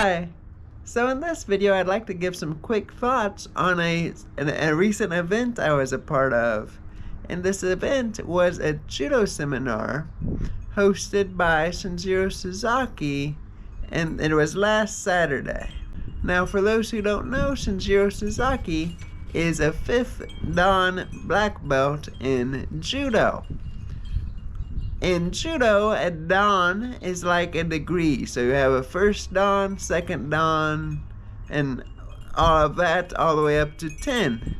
Hi! So in this video I'd like to give some quick thoughts on a recent event I was a part of. And this event was a judo seminar hosted by Shinjiro Sasaki, and it was last Saturday. Now for those who don't know, Shinjiro Sasaki is a 5th Dan black belt in Judo. In Judo, a Dan is like a degree. So you have a first Dan, second Dan, and all of that all the way up to 10.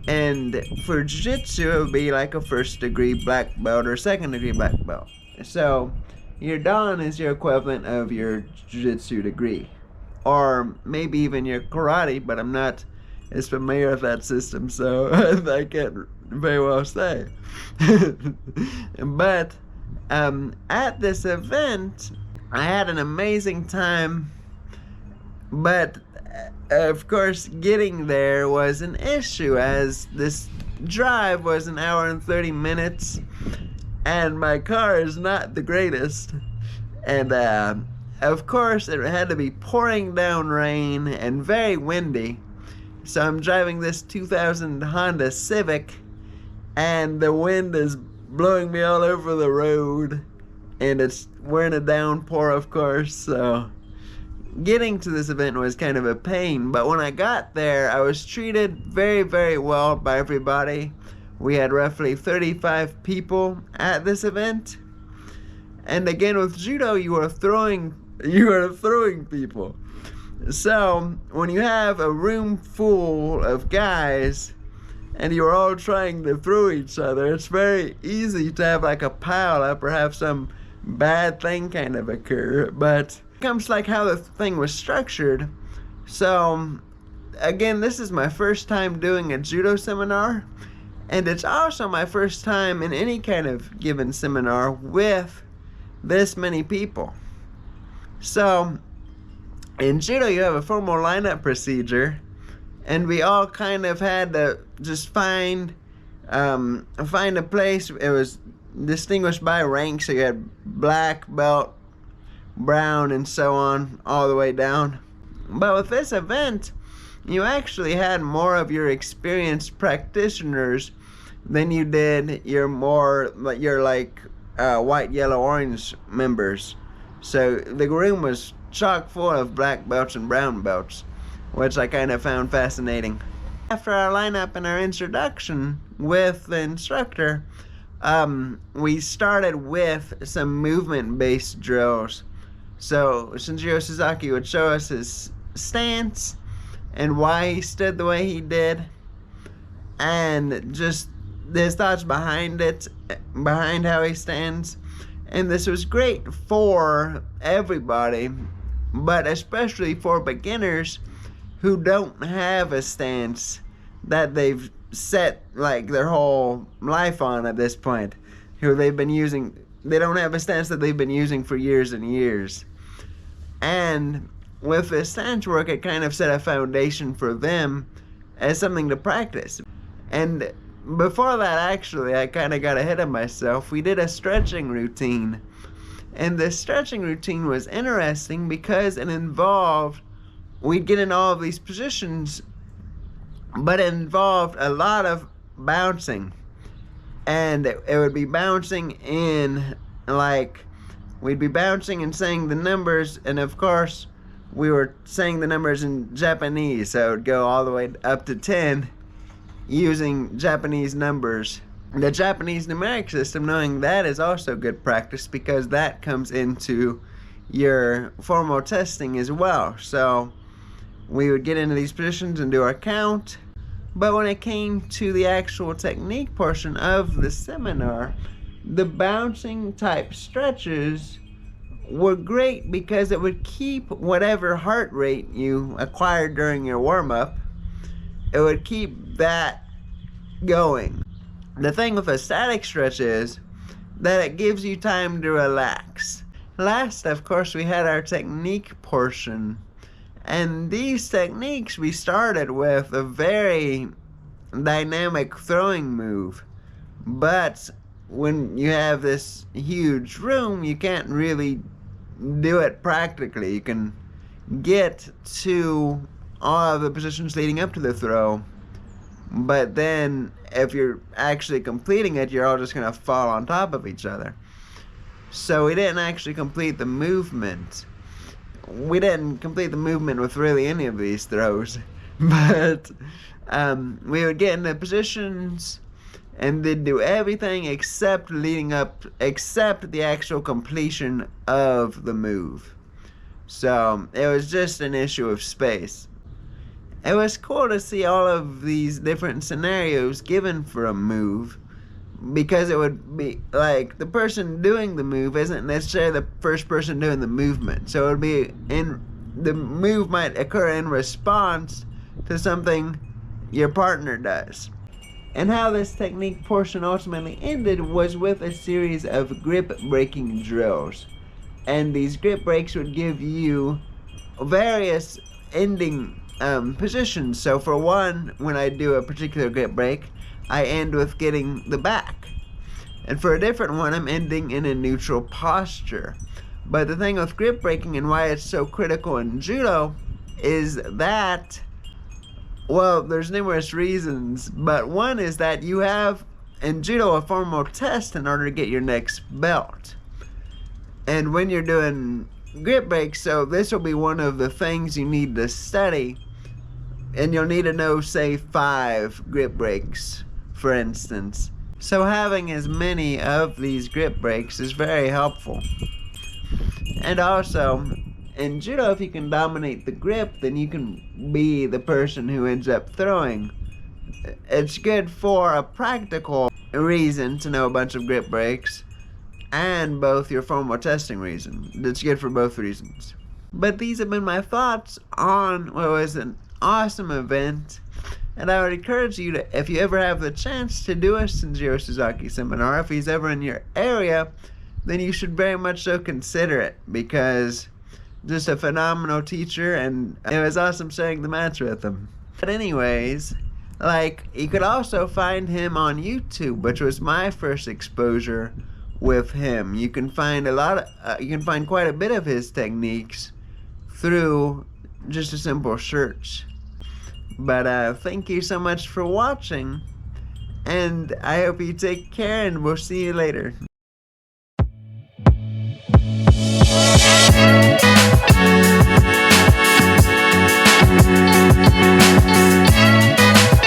And for Jiu-Jitsu, it would be like a first degree black belt or second degree black belt. So your Dan is your equivalent of your Jiu-Jitsu degree. Or maybe even your karate, but I'm not as familiar with that system, so I can't very well say. But at this event, I had an amazing time, but of course getting there was an issue, as this drive was an hour and 30 minutes, and my car is not the greatest, and of course it had to be pouring down rain and very windy. So I'm driving this 2000 Honda Civic, and the wind is blowing me all over the road, and we're in a downpour, of course, so getting to this event was kind of a pain. But when I got there, I was treated very, very well by everybody. We had roughly 35 people at this event, and again with Judo, you are throwing people. So when you have a room full of guys and you're all trying to throw each other, it's very easy to have like a pile up or have some bad thing kind of occur. But it comes like how the thing was structured. So again, this is my first time doing a judo seminar, and it's also my first time in any kind of given seminar with this many people. So in Judo, you have a formal lineup procedure, and we all kind of had to just find a place. It was distinguished by rank, so you had black belt, brown, and so on, all the way down. But with this event, you actually had more of your experienced practitioners than you did your white, yellow, orange members. So the room was chock full of black belts and brown belts, which I kind of found fascinating. After our lineup and our introduction with the instructor, we started with some movement-based drills. So Shinjiro Sasaki would show us his stance and why he stood the way he did, and just his thoughts behind how he stands. And this was great for everybody, but especially for beginners who don't have a stance that they've set like their whole life on at this point, they don't have a stance that they've been using for years and years. And with this stance work, it kind of set a foundation for them as something to practice. And before that, actually, I kind of got ahead of myself. We did a stretching routine. And the stretching routine was interesting because it involved, we'd get in all of these positions, but it involved a lot of bouncing. And it would be bouncing in, we'd be bouncing and saying the numbers, and of course, we were saying the numbers in Japanese, so it would go all the way up to 10 using Japanese numbers. The Japanese numeric system, knowing that, is also good practice because that comes into your formal testing as well. So we would get into these positions and do our count. But when it came to the actual technique portion of the seminar, the bouncing type stretches were great because it would keep whatever heart rate you acquired during your warm-up, it would keep that going. The thing with a static stretch is that it gives you time to relax. Last, of course, we had our technique portion. And these techniques, we started with a very dynamic throwing move. But when you have this huge room, you can't really do it practically. You can get to all of the positions leading up to the throw, but then if you're actually completing it, you're all just going to fall on top of each other. So we didn't actually complete the movement. We didn't complete the movement with really any of these throws, but we would get in the positions and then do everything except the actual completion of the move. So it was just an issue of space. It was cool to see all of these different scenarios given for a move, because it would be like the person doing the move isn't necessarily the first person doing the movement. So it would be the move might occur in response to something your partner does. And how this technique portion ultimately ended was with a series of grip breaking drills. And these grip breaks would give you various ending positions. So for one, when I do a particular grip break, I end with getting the back. And for a different one, I'm ending in a neutral posture. But the thing with grip breaking and why it's so critical in Judo is that, well, there's numerous reasons, but one is that you have in Judo a formal test in order to get your next belt. And when you're doing grip breaks, so this will be one of the things you need to study, and you'll need to know, say, 5 grip breaks, for instance. So having as many of these grip breaks is very helpful. And also, in Judo, if you can dominate the grip, then you can be the person who ends up throwing. It's good for a practical reason to know a bunch of grip breaks, and both your formal testing reason. It's good for both reasons. But these have been my thoughts on what was an awesome event, and I would encourage you to, if you ever have the chance to do a Shinjiro Sasaki seminar, if he's ever in your area, then you should very much so consider it, because just a phenomenal teacher, and it was awesome sharing the match with him. But anyways, you could also find him on YouTube, which was my first exposure with him. You can find quite a bit of his techniques through just a simple search. But thank you so much for watching, and I hope you take care, and we'll see you later.